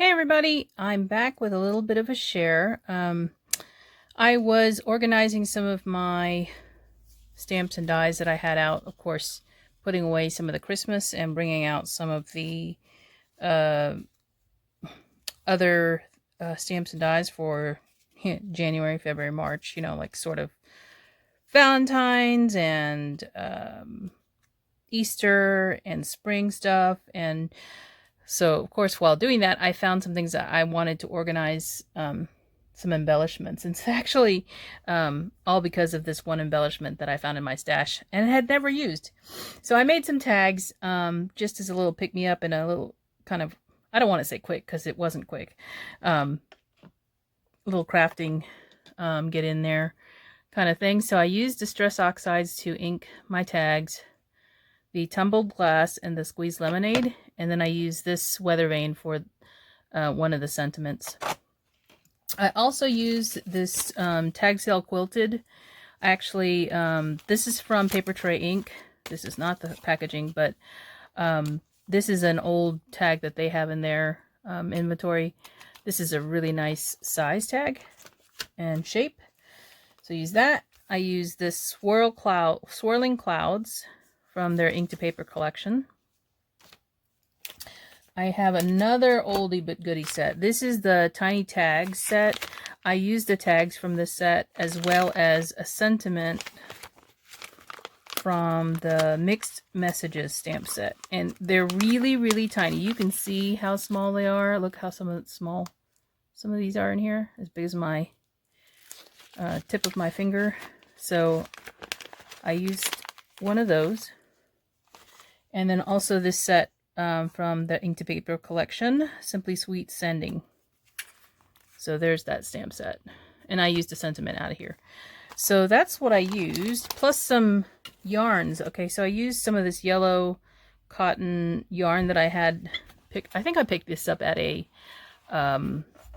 Hey everybody, I'm back with a little bit of a share. I was organizing some of my stamps and dies that I had out, of course, putting away some of the Christmas and bringing out some of the uh, other stamps and dies for January, February, March, like sort of Valentine's and Easter and spring stuff. And so, of course, while doing that, I found some things that I wanted to organize, some embellishments. And it's actually all because of this one embellishment that I found in my stash and had never used. So I made some tags just as a little pick-me-up and a little kind of, I don't want to say quick because it wasn't quick, little crafting, get in there kind of thing. So I used Distress Oxides to ink my tags, the tumbled glass, and the squeezed lemonade, and then I use this weather vane for one of the sentiments. I also use this Tag Sale Quilted. Actually, this is from Paper Tray Ink. This is not the packaging, but this is an old tag that they have in their inventory. This is a really nice size tag and shape, so use that. I use this Swirling Clouds from their ink to paper collection. I have another oldie but goodie set. This is the Tiny Tags set. I used the tags from this set as well as a sentiment from the Mixed Messages stamp set. And they're really, really tiny. You can see how small they are. Look how some of these are in here, as big as my tip of my finger. So I used one of those. And then also this set from the ink to paper collection, Simply Sweet Sending. So there's that stamp set. And I used a sentiment out of here. So that's what I used, plus some yarns. Okay, so I used some of this yellow cotton yarn that I had picked. I think I picked this up at a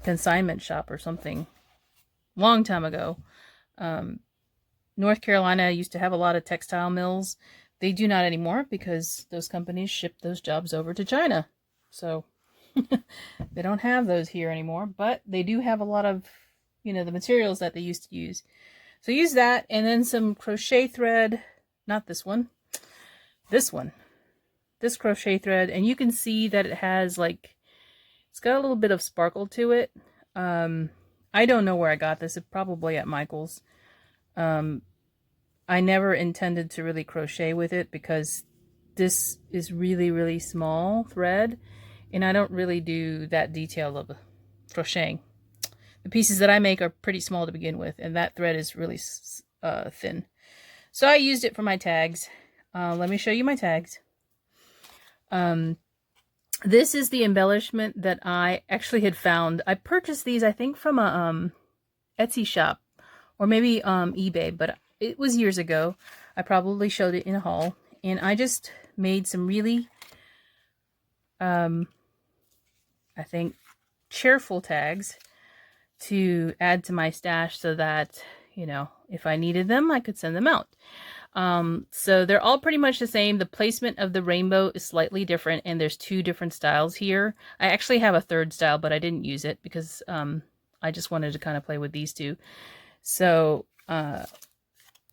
consignment shop or something long time ago. North Carolina used to have a lot of textile mills. They do not anymore because those companies ship those jobs over to China. So they don't have those here anymore, but they do have a lot of, the materials that they used to use. So use that, and then some crochet thread, not this one, this crochet thread, and you can see that it has it's got a little bit of sparkle to it. I don't know where I got this. It's probably at Michael's. I never intended to really crochet with it because this is really, really small thread, and I don't really do that detail of crocheting. The pieces that I make are pretty small to begin with, and that thread is really thin. So I used it for my tags. Let me show you my tags. This is the embellishment that I actually had found. I purchased these, I think, from a Etsy shop, or maybe eBay, but it was years ago. I probably showed it in a haul, and I just made some really, I think, cheerful tags to add to my stash so that, if I needed them, I could send them out. So they're all pretty much the same. The placement of the rainbow is slightly different, and there's two different styles here. I actually have a third style, but I didn't use it because I just wanted to kind of play with these two. So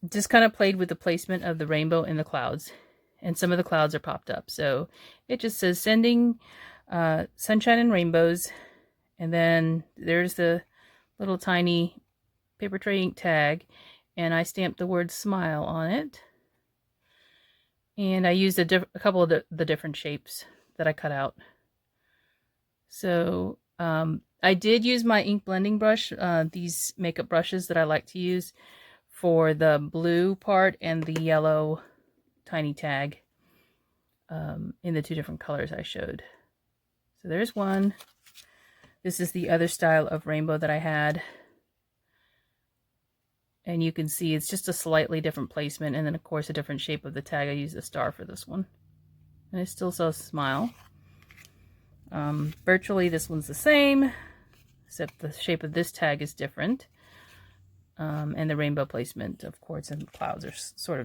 just kind of played with the placement of the rainbow in the clouds, and some of the clouds are popped up. So it just says sending sunshine and rainbows, and then there's the little tiny Paper Tray Ink tag, and I stamped the word smile on it, and I used a couple of the different shapes that I cut out. So I did use my ink blending brush, these makeup brushes that I like to use for the blue part and the yellow tiny tag in the two different colors I showed. So there's one. This is the other style of rainbow that I had. And you can see it's just a slightly different placement, and then of course a different shape of the tag. I used a star for this one. And it still says smile. Virtually this one's the same, except the shape of this tag is different. And the rainbow placement, of course, and clouds are sort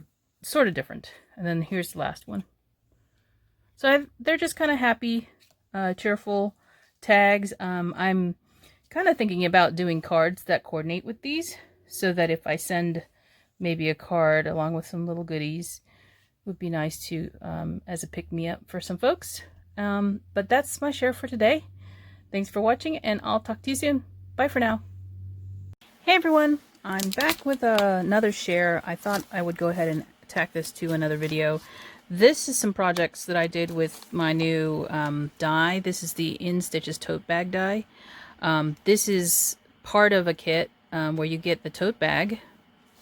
of different. And then here's the last one. So they're just kind of happy, cheerful tags. I'm kind of thinking about doing cards that coordinate with these, so that if I send maybe a card along with some little goodies, would be nice to as a pick-me-up for some folks. But that's my share for today. Thanks for watching, and I'll talk to you soon. Bye for now. Hey everyone, I'm back with another share. I thought I would go ahead and tack this to another video. This is some projects that I did with my new die. This is the In Stitches tote bag die. This is part of a kit where you get the tote bag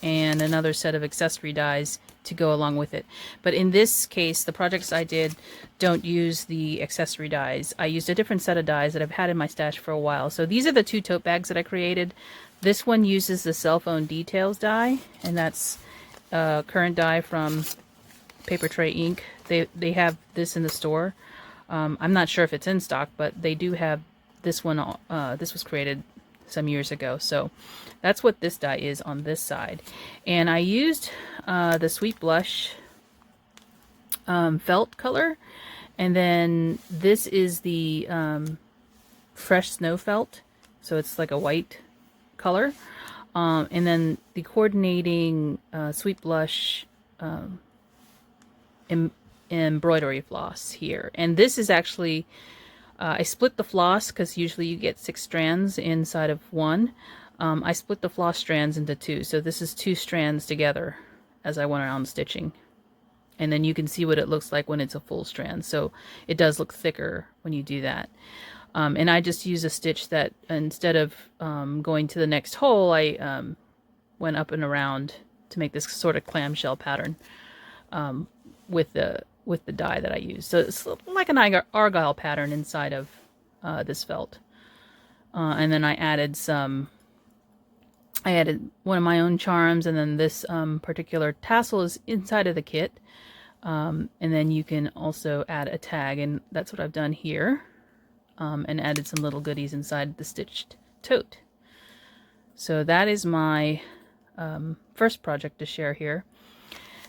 and another set of accessory dies to go along with it. But in this case, the projects I did don't use the accessory dies. I used a different set of dies that I've had in my stash for a while. So these are the two tote bags that I created. This one uses the Cell Phone Details die, and that's a current die from Paper Tray Ink. They have this in the store. I'm not sure if it's in stock, but they do have this one. This was created some years ago, so that's what this die is on this side. And I used the Sweet Blush felt color, and then this is the Fresh Snow felt, so it's like a white color, and then the coordinating Sweet Blush embroidery floss here. And this is actually I split the floss because usually you get 6 strands inside of one. I split the floss strands into 2, so this is 2 strands together as I went around stitching. And then you can see what it looks like when it's a full strand, so it does look thicker when you do that. And I just use a stitch that instead of going to the next hole, I went up and around to make this sort of clamshell pattern with the die that I use. So it's like an argyle pattern inside of this felt. And then I added one of my own charms, and then this particular tassel is inside of the kit. And then you can also add a tag, and that's what I've done here. And added some little goodies inside the stitched tote. So that is my first project to share here.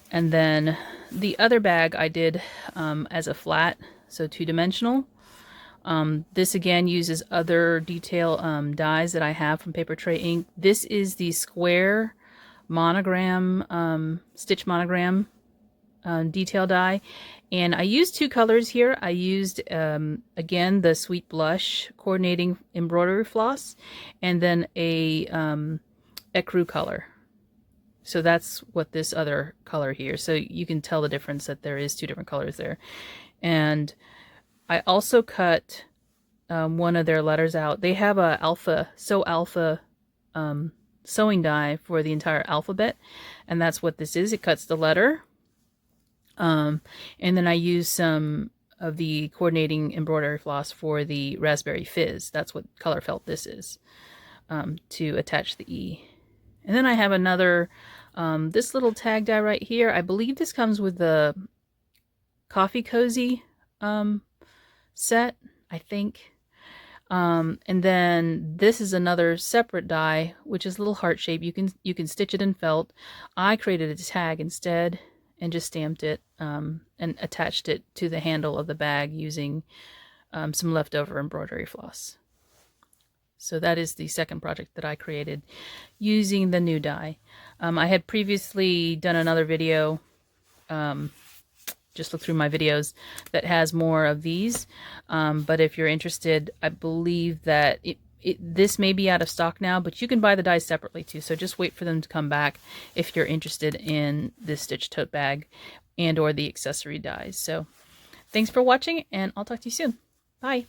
And then the other bag I did as a flat, so 2-dimensional. This again uses other detail dies that I have from Paper Tray Ink. This is the square monogram, stitch monogram detail die. And I used 2 colors here. I used, again, the Sweet Blush coordinating embroidery floss, and then a ecru color. So that's what this other color here. So you can tell the difference that there is 2 different colors there. And I also cut one of their letters out. They have a alpha sewing die for the entire alphabet, and that's what this is. It cuts the letter. And then I use some of the coordinating embroidery floss for the Raspberry Fizz. That's what color felt this is, to attach the E. And then I have another, this little tag die right here. I believe this comes with the Coffee Cozy set, I think. And then this is another separate die, which is a little heart shape. You can stitch it in felt. I created a tag instead and just stamped it and attached it to the handle of the bag using some leftover embroidery floss. So that is the second project that I created using the new die. I had previously done another video, just look through my videos, that has more of these. But if you're interested, I believe that this may be out of stock now, but you can buy the dies separately too. So just wait for them to come back if you're interested in this stitch tote bag and or the accessory dies. So thanks for watching, and I'll talk to you soon. Bye.